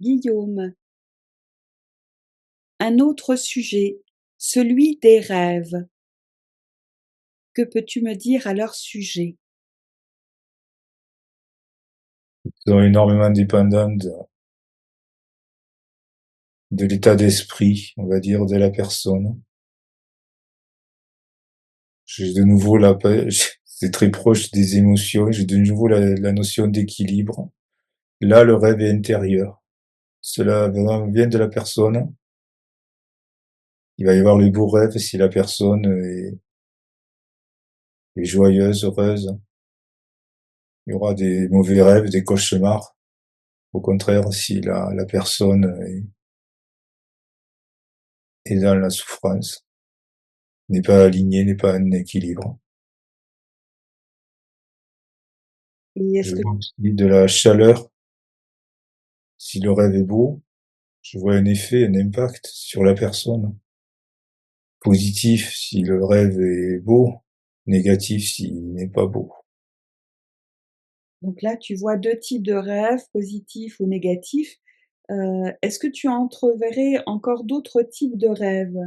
Guillaume, un autre sujet, celui des rêves. Que peux-tu me dire à leur sujet? Sont énormément dépendants de l'état d'esprit, on va dire, de la personne. J'ai de nouveau c'est très proche des émotions, j'ai de nouveau la notion d'équilibre. Là, le rêve est intérieur. Cela vraiment vient de la personne. Il va y avoir les beaux rêves si la personne est joyeuse, heureuse. Il y aura des mauvais rêves, des cauchemars. Au contraire, si la personne est dans la souffrance, n'est pas alignée, n'est pas en équilibre. Et est-ce Je que vois aussi de la chaleur. Si le rêve est beau, je vois un effet, un impact sur la personne. Positif si le rêve est beau, négatif s'il n'est pas beau. donc là tu vois 2 types de rêves, positifs ou négatifs. Est-ce que tu entreverrais encore d'autres types de rêves?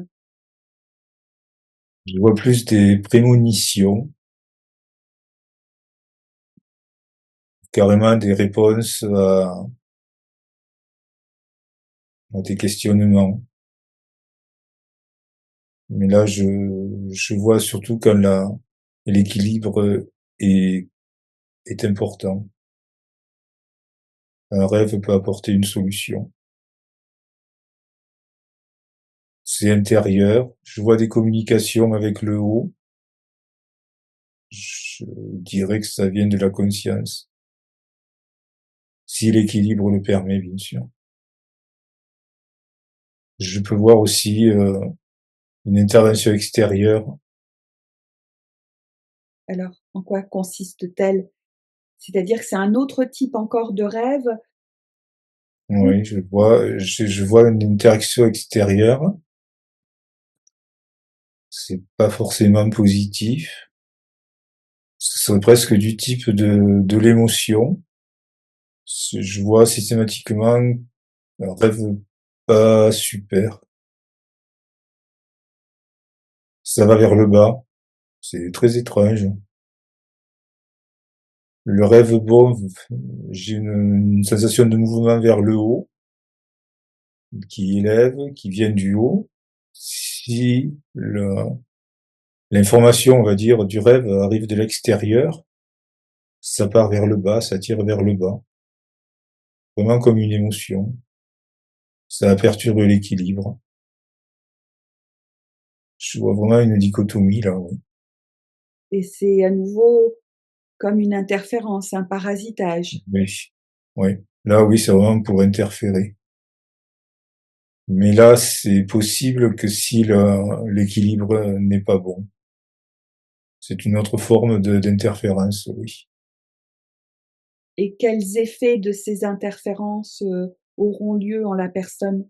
Je vois plus des prémonitions, carrément des réponses à des questionnements. Mais là, je vois surtout quand l'équilibre est, est important. Un rêve peut apporter une solution. C'est intérieur. Je vois des communications avec le haut. Je dirais que ça vient de la conscience. Si l'équilibre le permet, bien sûr. Je peux voir aussi une intervention extérieure. Alors, en quoi consiste-t-elle? C'est-à-dire que c'est un autre type encore de rêve? Ou Oui, je vois une interaction extérieure. C'est pas forcément positif. Ce serait presque du type de l'émotion. Je vois systématiquement un rêve pas super. Ça va vers le bas. C'est très étrange. Le rêve bon, j'ai une sensation de mouvement vers le haut, qui élève, qui vient du haut. Si l'information, on va dire, du rêve arrive de l'extérieur, ça part vers le bas, ça tire vers le bas. Vraiment comme une émotion. Ça perturbe l'équilibre. Je vois vraiment une dichotomie là, oui. et c'est à nouveau comme une interférence, un parasitage. Oui. Oui. Là, oui, c'est vraiment pour interférer. Mais là, c'est possible que si l'équilibre n'est pas bon. C'est une autre forme d'interférence, oui. Et quels effets de ces interférences, auront lieu en la personne?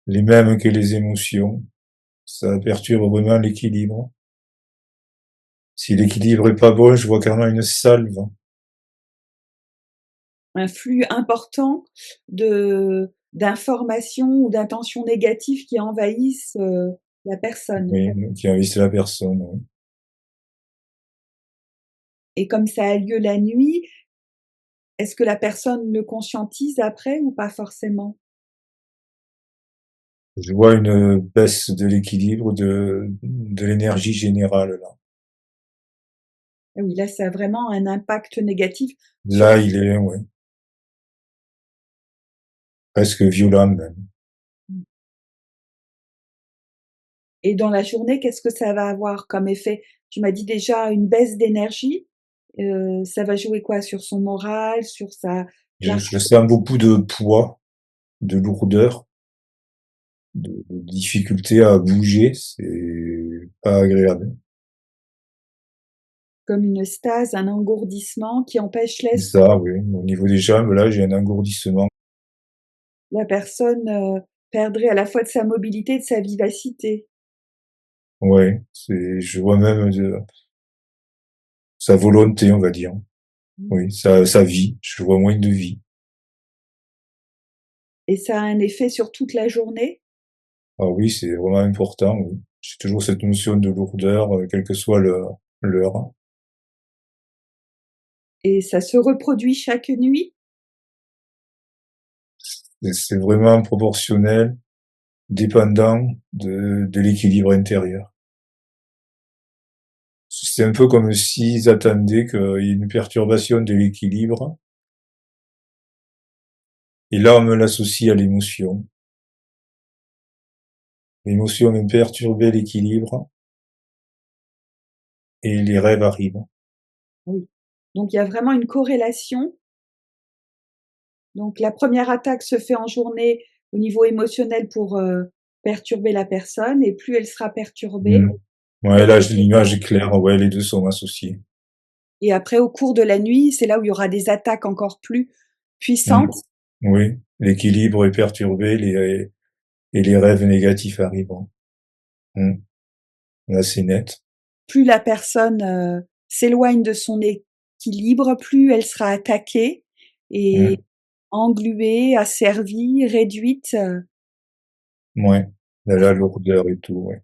Les mêmes que les émotions. Ça perturbe vraiment l'équilibre. Si l'équilibre est pas bon, je vois carrément une salve. Un flux important de d'informations ou d'intentions négatives qui envahissent, la personne. Oui, qui envahissent la personne, oui. Et comme ça a lieu la nuit, est-ce que la personne le conscientise après ou pas forcément? Je vois une baisse de l'équilibre de l'énergie générale, là. Ah oui, là, ça a vraiment un impact négatif sur. Là, il est, ouais, presque violent même. Et dans la journée, qu'est-ce que ça va avoir comme effet? Tu m'as dit déjà une baisse d'énergie, ça va jouer quoi? Sur son moral, sur sa la Je sens beaucoup de poids, de lourdeur, de difficulté à bouger. C'est pas agréable. comme une stase, un engourdissement qui empêche C'est ça, oui. Au niveau des jambes, là, j'ai un engourdissement. la personne, perdrait à la fois de sa mobilité et de sa vivacité. Ouais, je vois même sa volonté, on va dire. Mmh. Oui, sa vie. Je vois moins de vie. Et ça a un effet sur toute la journée? Ah oui, c'est vraiment important, oui. J'ai toujours cette notion de lourdeur, quelle que soit l'heure. Et ça se reproduit chaque nuit? Et c'est vraiment proportionnel, dépendant de l'équilibre intérieur. C'est un peu comme s'ils attendaient qu'il y ait une perturbation de l'équilibre, et là on me l'associe à l'émotion. L'émotion vient perturber l'équilibre, et les rêves arrivent. Oui. Donc il y a vraiment une corrélation. Donc la première attaque se fait en journée au niveau émotionnel pour, perturber la personne et plus elle sera perturbée, Mmh. plus Ouais, là, l'image est claire, ouais, les deux sont associés. et après au cours de la nuit, c'est là où il y aura des attaques encore plus Mmh. puissantes. Oui, l'équilibre est perturbé, et les rêves négatifs arrivent. Mmh. Là, c'est net. Plus la personne, s'éloigne de son équilibre, plus elle sera attaquée et Mmh. engluée, asservie, réduite, Ouais. La lourdeur et tout, ouais.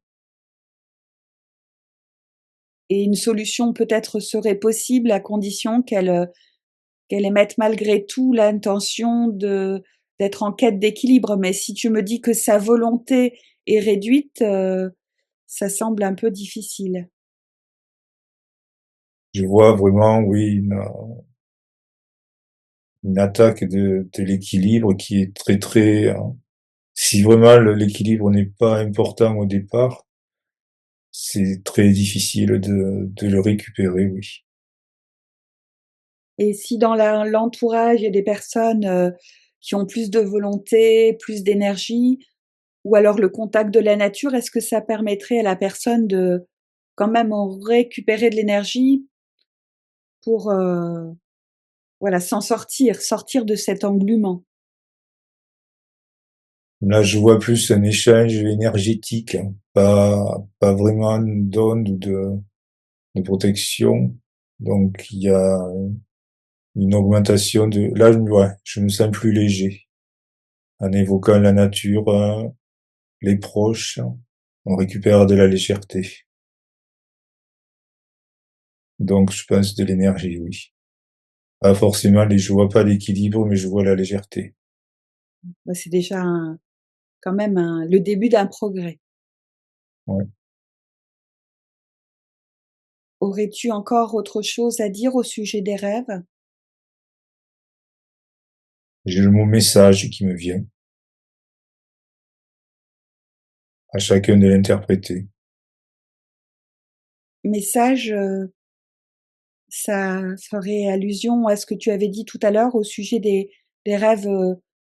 et une solution peut-être serait possible à condition qu'elle émette malgré tout l'intention de d'être en quête d'équilibre. Mais si tu me dis que sa volonté est réduite, ça semble un peu difficile. Je vois vraiment, oui, une attaque de l'équilibre qui est très, très, si vraiment l'équilibre n'est pas important au départ, c'est très difficile de le récupérer, oui. Et si dans l'entourage, il y a des personnes, qui ont plus de volonté, plus d'énergie, ou alors le contact de la nature, est-ce que ça permettrait à la personne de quand même en récupérer de l'énergie pour, voilà, s'en sortir, sortir de cet englument? Là, je vois plus un échange énergétique, hein, pas vraiment d'onde ou de protection. Donc, il y a une augmentation de... Là, ouais, je me sens plus léger. En évoquant la nature, les proches, on récupère de la légèreté. Donc, je pense de l'énergie, oui. Pas forcément, je vois pas l'équilibre, mais je vois la légèreté. Bah, c'est déjà quand même le début d'un progrès. Ouais. Aurais-tu encore autre chose à dire au sujet des rêves? J'ai le mot message qui me vient, à chacun de l'interpréter. Message, ça ferait allusion à ce que tu avais dit tout à l'heure au sujet des rêves,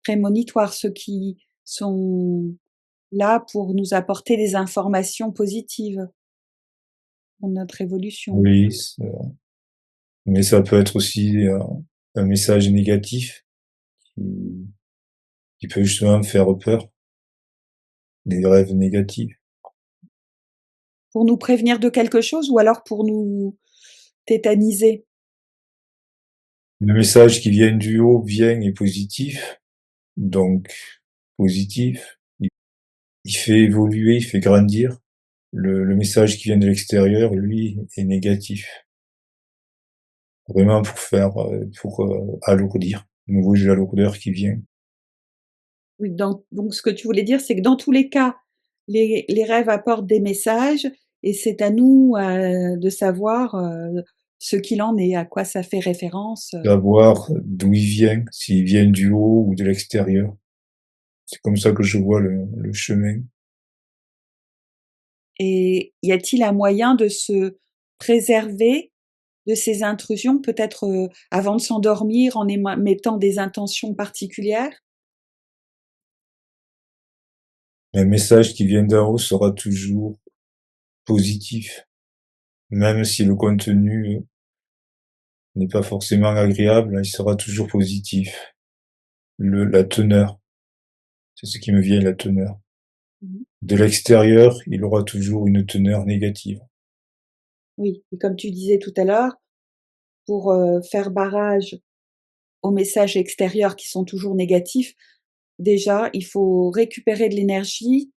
prémonitoires, ceux qui sont là pour nous apporter des informations positives pour notre évolution. Oui, mais ça peut être aussi un message négatif qui, qui peut justement me faire peur, des rêves négatifs. Pour nous prévenir de quelque chose ou alors pour nous tétaniser? Le message qui vient du haut vient est positif, donc positif, il fait évoluer, il fait grandir. Le message qui vient de l'extérieur, lui, est négatif. Vraiment pour alourdir. De nouveau, j'ai la lourdeur qui vient. Oui, donc ce que tu voulais dire, c'est que dans tous les cas, les rêves apportent des messages et c'est à nous, de savoir, ce qu'il en est, à quoi ça fait référence, Savoir d'où il vient, s'il vient du haut ou de l'extérieur. C'est comme ça que je vois le chemin. et y a-t-il un moyen de se préserver de ces intrusions, peut-être, avant de s'endormir en mettant des intentions particulières? Un message qui vient d'en haut sera toujours positif, même si le contenu n'est pas forcément agréable, il sera toujours positif. La teneur, c'est ce qui me vient, la teneur. Mmh. De l'extérieur, il aura toujours une teneur négative. Oui, et comme tu disais tout à l'heure, pour, faire barrage aux messages extérieurs qui sont toujours négatifs, déjà, il faut récupérer de l'énergie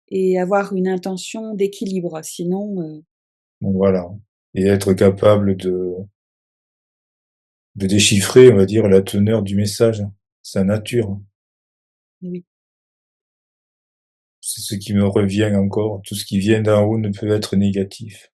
et avoir une intention d'équilibre. Sinon, Donc voilà, et être capable de déchiffrer, on va dire, la teneur du message, sa nature. oui. C'est ce qui me revient encore, tout ce qui vient d'en haut ne peut être négatif.